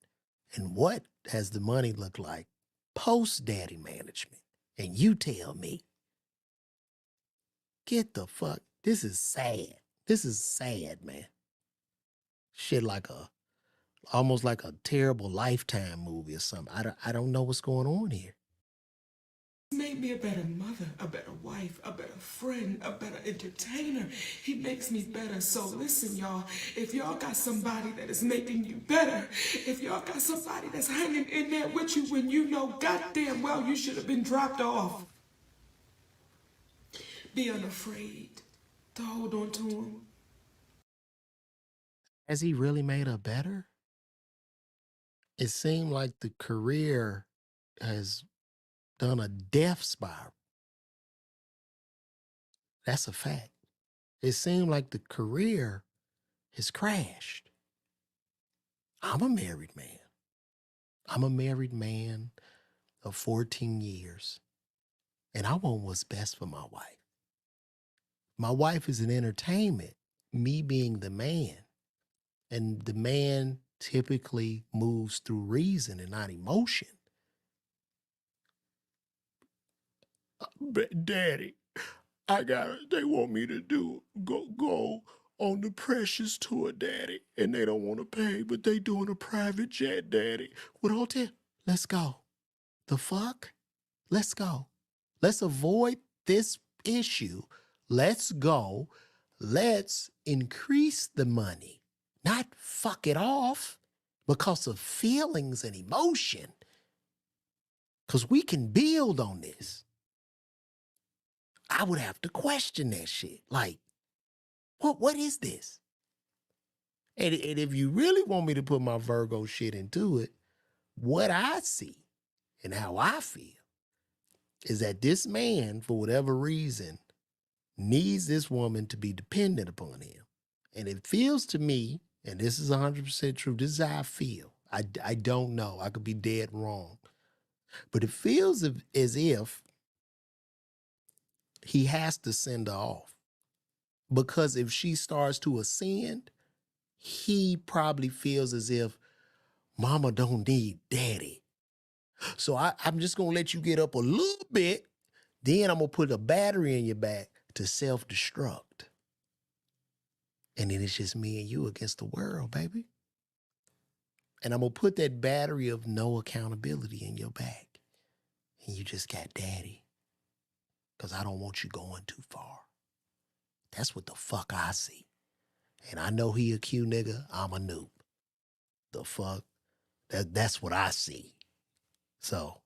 [SPEAKER 1] And what has the money look like post-daddy management? And you tell me. Get the fuck. This is sad. This is sad, man. Shit like almost like a terrible Lifetime movie or something. I don't know what's going on here.
[SPEAKER 2] He made me a better mother, a better wife, a better friend, a better entertainer. He makes me better. So listen, y'all, if y'all got somebody that is making you better, if y'all got somebody that's hanging in there with you when you know goddamn well you should have been dropped off, be unafraid to hold on to him.
[SPEAKER 1] Has he really made her better? It seemed like the career has done a death spiral. That's a fact. It seemed like the career has crashed. I'm a married man. I'm a married man of 14 years, and I want what's best for my wife. My wife is an entertainment, me being the man. And the man typically moves through reason and not emotion. But Daddy, they want me to go on the Precious tour, Daddy. And they don't want to pay, but they doing a private jet, Daddy. With hotel. Let's go. The fuck? Let's go. Let's avoid this issue. Let's go. Let's increase the money, not fuck it off because of feelings and emotion. Because we can build on this. I would have to question that shit. Like, what is this? And if you really want me to put my Virgo shit into it, what I see and how I feel is that this man, for whatever reason, needs this woman to be dependent upon him. And it feels to me, and this is 100% true, this is how I feel. I don't know. I could be dead wrong. But it feels as if he has to send her off. Because if she starts to ascend, he probably feels as if mama don't need daddy. So I'm just going to let you get up a little bit. Then I'm going to put a battery in your back to self-destruct. And then it's just me and you against the world, baby. And I'm going to put that battery of no accountability in your back. And you just got daddy. Because I don't want you going too far. That's what the fuck I see. And I know he a Q nigga. I'm a noob. The fuck? That's what I see. So.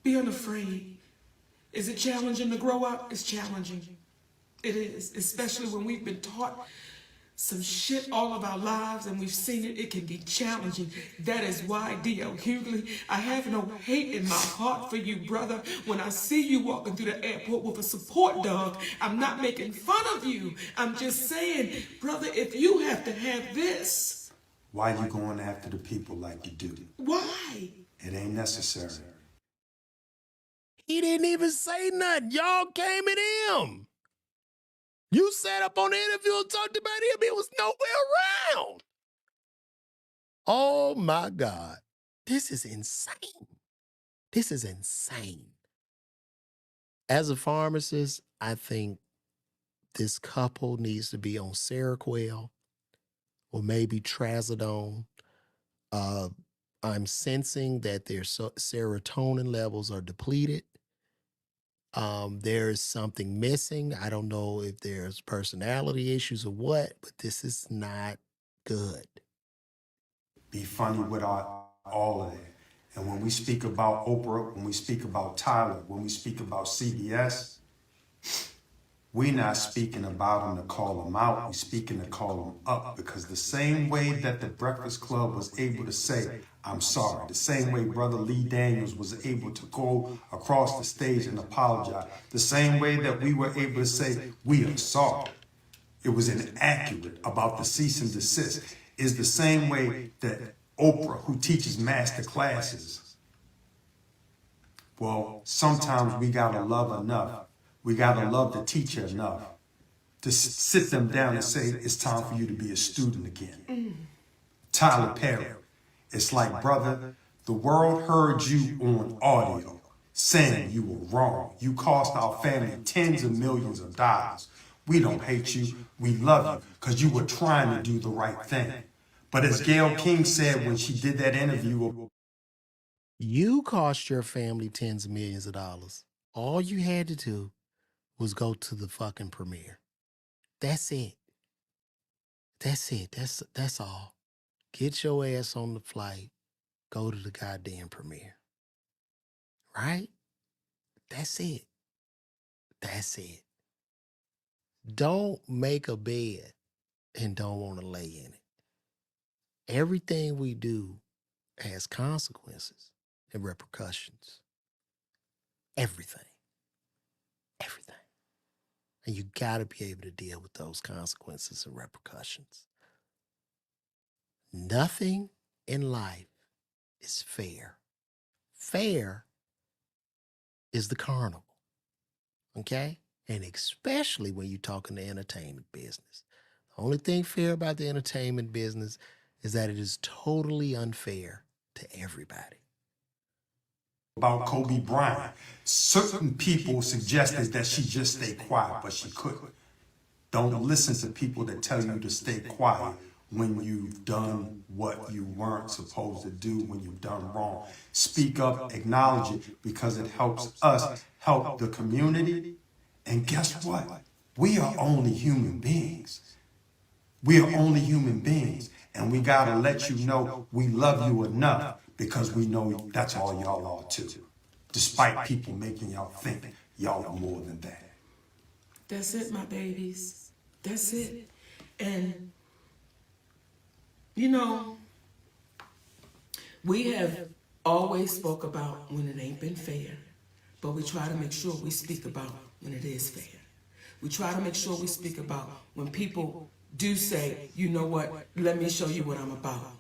[SPEAKER 2] Be unafraid. Is it challenging to grow up? It's challenging. It is, especially when we've been taught some shit all of our lives and we've seen it. It can be challenging. That is why, D.L. Hughley, I have no hate in my heart for you, brother. When I see you walking through the airport with a support dog, I'm not making fun of you. I'm just saying, brother, if you have to have this.
[SPEAKER 3] Why you going after the people like you do?
[SPEAKER 2] Why?
[SPEAKER 3] It ain't necessary.
[SPEAKER 1] He didn't even say nothing. Y'all came at him. You sat up on the interview and talked about him. He was nowhere around. Oh, my God. This is insane. This is insane. As a pharmacist, I think this couple needs to be on Seroquel or maybe Trazodone. I'm sensing that their serotonin levels are depleted. There's something missing. I don't know if there's personality issues or what, but this is not good.
[SPEAKER 3] Be funny with all of that. And when we speak about Oprah, when we speak about Tyler, when we speak about CBS, we're not speaking about them to call them out. We're speaking to call them up, because the same way that the Breakfast Club was able to say, I'm sorry, the same way Brother Lee Daniels was able to go across the stage and apologize, the same way that we were able to say, we are sorry, it was inaccurate about the cease and desist, is the same way that Oprah, who teaches master classes, well, sometimes we gotta love enough. We gotta love the teacher enough to sit them down and say, it's time for you to be a student again. Tyler Perry, it's like, brother, the world heard you on audio saying you were wrong. You cost our family tens of millions of dollars. We don't hate you. We love you because you were trying to do the right thing. But as Gayle King said when she did that interview,
[SPEAKER 1] you cost your family tens of millions of dollars. All you had to do was go to the fucking premiere. That's it. That's it. That's all. Get your ass on the flight. Go to the goddamn premiere. Right? That's it. That's it. Don't make a bed and don't want to lay in it. Everything we do has consequences and repercussions. Everything. Everything. And you got to be able to deal with those consequences and repercussions. Nothing in life is fair. Fair is the carnival. Okay? And especially when you're talking the entertainment business. The only thing fair about the entertainment business is that it is totally unfair to everybody.
[SPEAKER 3] About Kobe Bryant, certain people suggested that she just stay quiet, but she couldn't. Don't listen to people that tell you to stay quiet when you've done what you weren't supposed to do, when you've done wrong. Speak up, acknowledge it, because it helps us help the community. And guess what? We are only human beings. We are only human beings. And we got to let you know we love you enough, because we know that's all y'all are too. Despite people making y'all think y'all are more than that.
[SPEAKER 2] That's it, my babies. That's it. And, you know, we have always spoke about when it ain't been fair, but we try to make sure we speak about when it is fair. We try to make sure we speak about when people do say, you know what, let me show you what I'm about.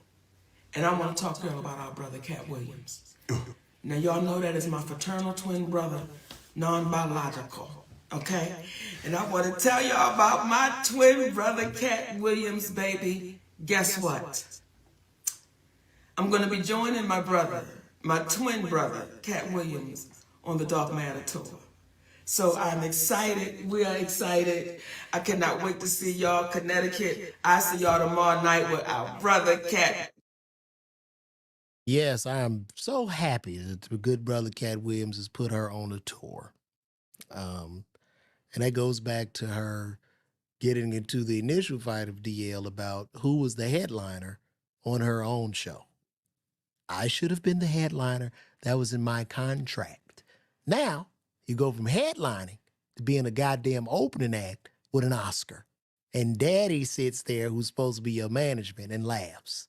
[SPEAKER 2] And I want to talk to y'all about our brother, Cat Williams. Now, y'all know that is my fraternal twin brother, non-biological, okay? And I want to tell y'all about my twin brother, Cat Williams, baby. Guess what? I'm going to be joining my brother, my twin brother, Cat Williams, on the Dark Matter Tour. So I'm excited. We are excited. I cannot wait to see y'all, Connecticut. I see y'all tomorrow night with our brother, Cat.
[SPEAKER 1] Yes, I am so happy that the good brother Cat Williams has put her on a tour. And that goes back to her getting into the initial fight of DL about who was the headliner on her own show. I should have been the headliner. That was in my contract. Now, you go from headlining to being a goddamn opening act with an Oscar. And daddy sits there who's supposed to be your management and laughs.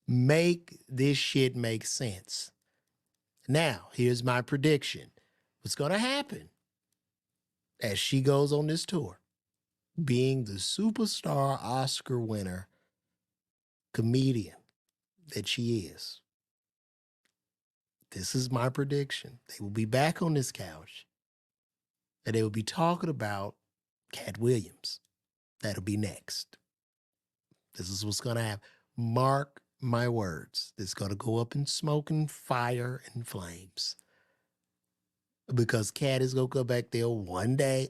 [SPEAKER 1] Make this shit make sense. Now, here's my prediction. What's going to happen as she goes on this tour, being the superstar Oscar winner comedian that she is. This is my prediction. They will be back on this couch and they will be talking about Cat Williams. That'll be next. This is what's going to happen. Mark my words. It's going to go up in smoke and fire and flames. Because Cat is going to come back there one day.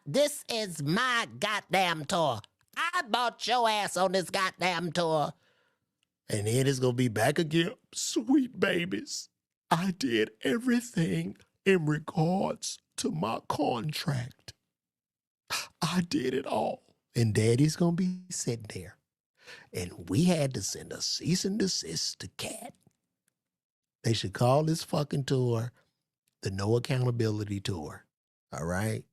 [SPEAKER 1] This is my goddamn tour. I bought your ass on this goddamn tour. And then it's going to be back again. Sweet babies, I did everything in regards to my contract. I did it all. And daddy's going to be sitting there. And we had to send a cease and desist to Cat. They should call this fucking tour the No Accountability Tour. All right?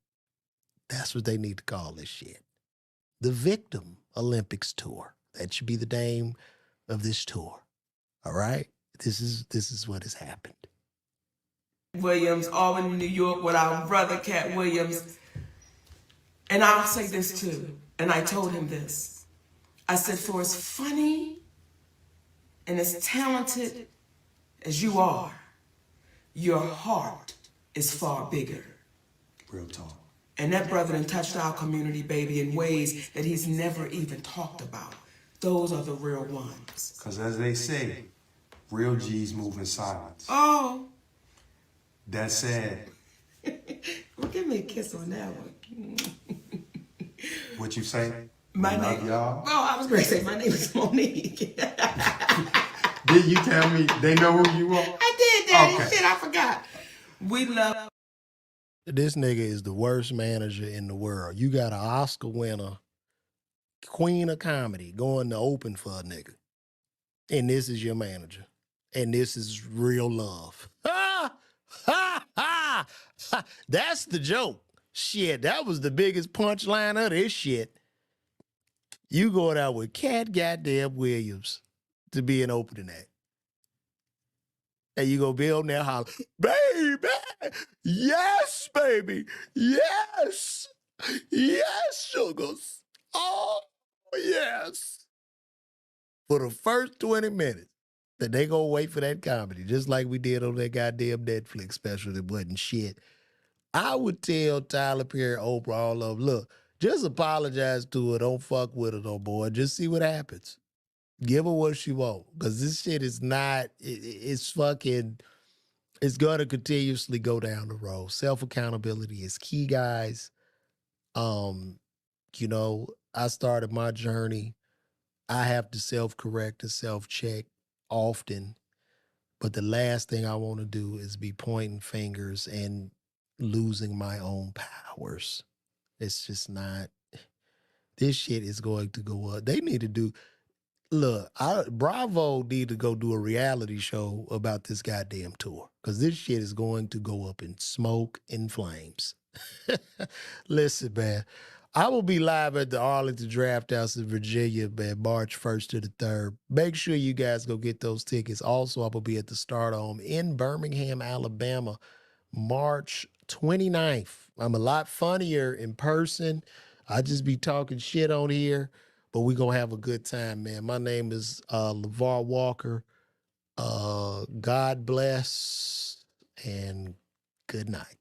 [SPEAKER 1] That's what they need to call this shit. The Victim Olympics Tour. That should be the name of this tour. All right? This is what has happened.
[SPEAKER 2] Williams, Albany, New York, with our brother, Cat Williams. And I'll say this too, and I told him this. I said, for as funny and as talented as you are, your heart is far bigger.
[SPEAKER 3] Real talk.
[SPEAKER 2] And that brother done touched our community, baby, in ways that he's never even talked about. Those are the real ones.
[SPEAKER 3] Because as they say, real G's move in silence.
[SPEAKER 2] Oh.
[SPEAKER 3] That said.
[SPEAKER 2] Well, give me a kiss on that one.
[SPEAKER 3] What you say?
[SPEAKER 2] My
[SPEAKER 3] love
[SPEAKER 2] name,
[SPEAKER 3] y'all.
[SPEAKER 2] Oh, I was going to say my name is Monique.
[SPEAKER 3] Did you tell me they know who you are?
[SPEAKER 2] I did, Daddy.
[SPEAKER 3] Okay.
[SPEAKER 2] Shit, I forgot. We love.
[SPEAKER 1] This nigga is the worst manager in the world. You got an Oscar winner, queen of comedy, going to open for a nigga. And this is your manager. And this is real love. Ha! Ha! Ha! Ha! That's the joke. Shit, that was the biggest punchline of this shit. You going out with Cat goddamn Williams to be an opening act. And you gonna be on there holler, baby, yes, baby, yes, yes, sugars, oh, yes. For the first 20 minutes, that they gonna wait for that comedy, just like we did on that goddamn Netflix special that wasn't shit. I would tell Tyler Perry, Oprah, all of them, look, just apologize to her. Don't fuck with her no more. Just see what happens. Give her what she wants. Because this shit is not, it's fucking, it's going to continuously go down the road. Self-accountability is key, guys. You know, I started my journey. I have to self-correct and self-check often. But the last thing I want to do is be pointing fingers and losing my own powers. It's just not, this shit is going to go up. They need to do, Look, Bravo need to go do a reality show about this goddamn tour because this shit is going to go up in smoke and flames. Listen, man, I will be live at the Arlington Draft House in Virginia, man, March 1st to the 3rd. Make sure you guys go get those tickets. Also, I will be at the Stardome in Birmingham, Alabama, March 29th. I'm a lot funnier in person. I just be talking shit on here. But we're going to have a good time, man. My name is LeVar Walker. God bless and good night.